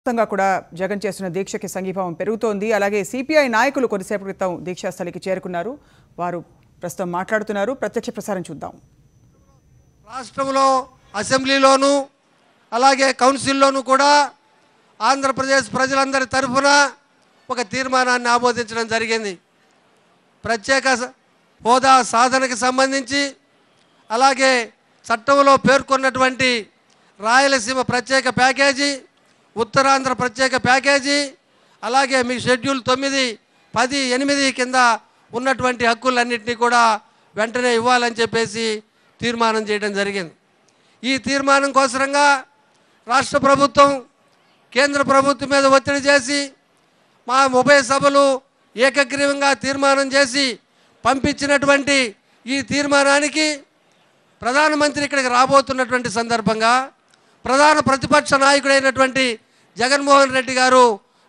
మొత్తంగా కూడా జగన్ చేస్తున్న దీక్షకి సంఘీభావం పెరుగుతోంది. అలాగే సిపిఐ నాయకులు కొద్దిసేపటి క్రితం దీక్షాస్థలికి చేరుకున్నారు. వారు ప్రస్తుతం మాట్లాడుతున్నారు. ప్రత్యక్ష ప్రసారం చూద్దాం. రాష్ట్రంలో అసెంబ్లీలోనూ అలాగే కౌన్సిల్లోనూ కూడా ఆంధ్రప్రదేశ్ ప్రజలందరి తరఫున ఒక తీర్మానాన్ని ఆమోదించడం జరిగింది. ప్రత్యేక హోదా సాధనకు సంబంధించి అలాగే చట్టంలో పేర్కొన్నటువంటి రాయలసీమ ప్రత్యేక ప్యాకేజీ, ఉత్తరాంధ్ర ప్రత్యేక ప్యాకేజీ, అలాగే మీ షెడ్యూల్ 9, 10, 8 కింద ఉన్నటువంటి హక్కులన్నింటినీ కూడా వెంటనే ఇవ్వాలని చెప్పేసి తీర్మానం చేయడం జరిగింది. ఈ తీర్మానం కోసరంగా రాష్ట్ర ప్రభుత్వం కేంద్ర ప్రభుత్వం మీద ఒత్తిడి చేసి మా ఉభయ సభలు ఏకగ్రీవంగా తీర్మానం చేసి పంపించినటువంటి ఈ తీర్మానానికి ప్రధానమంత్రి ఇక్కడికి రాబోతున్నటువంటి సందర్భంగా ప్రధాన ప్రతిపక్ష నాయకుడైనటువంటి జగన్మోహన్ రెడ్డి గారు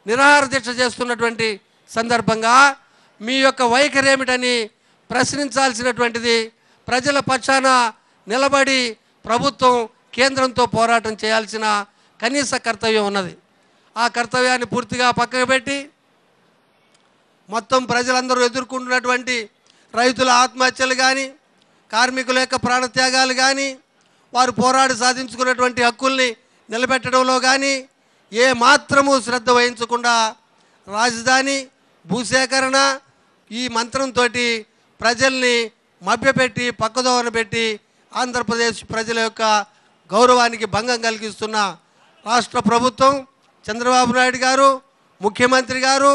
నిరాహార దీక్ష చేస్తున్నటువంటి సందర్భంగా మీ యొక్క వైఖరి ఏమిటని ప్రశ్నించాల్సినటువంటిది, ప్రజల పక్షాన నిలబడి ప్రభుత్వం కేంద్రంతో పోరాటం చేయాల్సిన కనీస కర్తవ్యం ఉన్నది. ఆ కర్తవ్యాన్ని పూర్తిగా పక్కకు పెట్టి మొత్తం ప్రజలందరూ ఎదుర్కొంటున్నటువంటి రైతుల ఆత్మహత్యలు కానీ, కార్మికుల యొక్క ప్రాణత్యాగాలు కానీ, వారు పోరాడి సాధించుకున్నటువంటి హక్కుల్ని నిలబెట్టడంలో కానీ ఏ మాత్రము శ్రద్ధ వహించకుండా రాజధాని భూసేకరణ ఈ మంత్రంతో ప్రజల్ని మభ్యపెట్టి పక్కదోవన పెట్టి ఆంధ్రప్రదేశ్ ప్రజల యొక్క గౌరవానికి భంగం కలిగిస్తున్న రాష్ట్ర ప్రభుత్వం, చంద్రబాబు నాయుడు గారు, ముఖ్యమంత్రి గారు,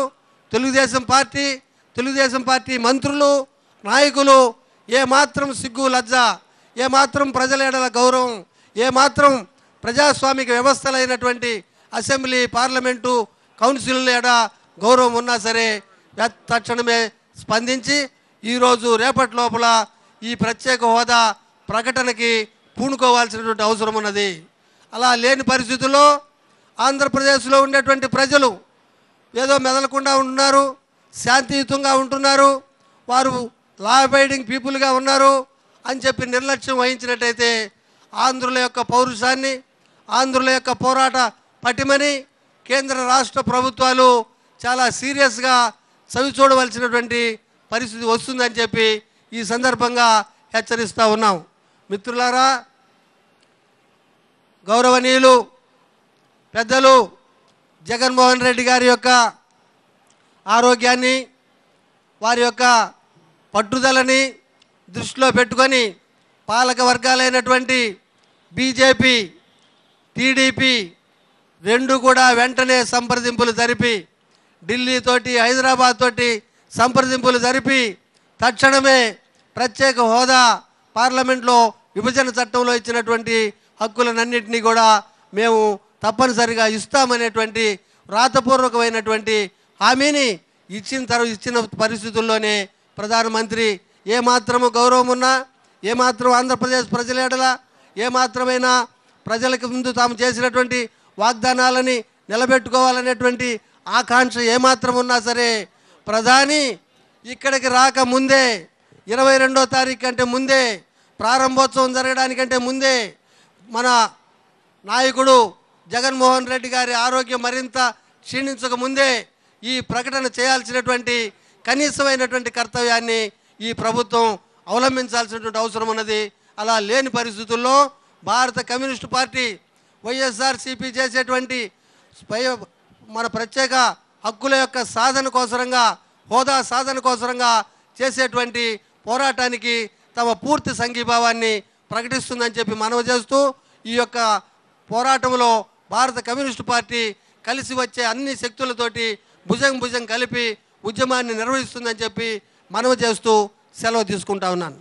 తెలుగుదేశం పార్టీ మంత్రులు, నాయకులు ఏమాత్రం సిగ్గు లజ్జ, ఏమాత్రం ప్రజల ఎడల గౌరవం, ఏమాత్రం ప్రజాస్వామిక వ్యవస్థలైనటువంటి అసెంబ్లీ, పార్లమెంటు, కౌన్సిల్ ఎడ గౌరవం ఉన్నా సరే తక్షణమే స్పందించి ఈరోజు రేపటి లోపల ఈ ప్రత్యేక హోదా ప్రకటనకి పూనుకోవాల్సినటువంటి అవసరం ఉన్నది. అలా లేని పరిస్థితుల్లో ఆంధ్రప్రదేశ్లో ఉండేటువంటి ప్రజలు ఏదో మెదలకుండా ఉంటున్నారు, శాంతియుతంగా ఉంటున్నారు, వారు లా అబైడింగ్ పీపుల్గా ఉన్నారు అని చెప్పి నిర్లక్ష్యం వహించినట్టయితే ఆంధ్రుల యొక్క పౌరుషాన్ని, ఆంధ్రుల యొక్క పోరాట పటిమని కేంద్ర రాష్ట్ర ప్రభుత్వాలు చాలా సీరియస్గా చవి చూడవలసినటువంటి పరిస్థితి వస్తుందని చెప్పి ఈ సందర్భంగా హెచ్చరిస్తూ ఉన్నాం. మిత్రులారా, గౌరవనీయులు పెద్దలు జగన్మోహన్ రెడ్డి గారి యొక్క ఆరోగ్యాన్ని, వారి యొక్క పట్టుదలని దృష్టిలో పెట్టుకొని పాలక వర్గాలైనటువంటి బీజేపీ, టీడీపీ రెండు కూడా వెంటనే సంప్రదింపులు జరిపి ఢిల్లీతోటి, హైదరాబాద్ తోటి సంప్రదింపులు జరిపి తక్షణమే ప్రత్యేక హోదా పార్లమెంట్లో విభజన చట్టంలో ఇచ్చినటువంటి హక్కులన్నింటినీ కూడా మేము తప్పనిసరిగా ఇస్తామనేటువంటి వ్రాతపూర్వకమైనటువంటి హామీని ఇచ్చిన పరిస్థితుల్లోనే ప్రధానమంత్రి ఏమాత్రము గౌరవం ఉన్నా, ఏమాత్రం ఆంధ్రప్రదేశ్ ప్రజల ఎడల ఏమాత్రమైనా ప్రజలకు ముందు తాము చేసినటువంటి వాగ్దానాలని నిలబెట్టుకోవాలనేటువంటి ఆకాంక్ష ఏమాత్రం ఉన్నా సరే ప్రధాని ఇక్కడికి రాకముందే 22వ తారీఖు కంటే ముందే, ప్రారంభోత్సవం జరగడానికంటే ముందే మన నాయకుడు జగన్మోహన్ రెడ్డి గారి ఆరోగ్యం మరింత క్షీణించక ముందే ఈ ప్రకటన చేయాల్సినటువంటి కనీసమైనటువంటి కర్తవ్యాన్ని ఈ ప్రభుత్వం అవలంబించాల్సినటువంటి అవసరం ఉన్నది. అలా లేని పరిస్థితుల్లో భారత కమ్యూనిస్టు పార్టీ వైఎస్ఆర్సీపీ చేసేటువంటి మన ప్రత్యేక హక్కుల యొక్క సాధన కోసరంగా, హోదా సాధన కోసరంగా చేసేటువంటి పోరాటానికి తమ పూర్తి సంఘీభావాన్ని ప్రకటిస్తుందని చెప్పి మనవి చేస్తూ ఈ యొక్క పోరాటంలో భారత కమ్యూనిస్టు పార్టీ కలిసి వచ్చే అన్ని శక్తులతోటి భుజం కలిపి ఉద్యమాన్ని నిర్వహిస్తుందని చెప్పి మనవి చేస్తూ సెలవు తీసుకుంటా ఉన్నాను.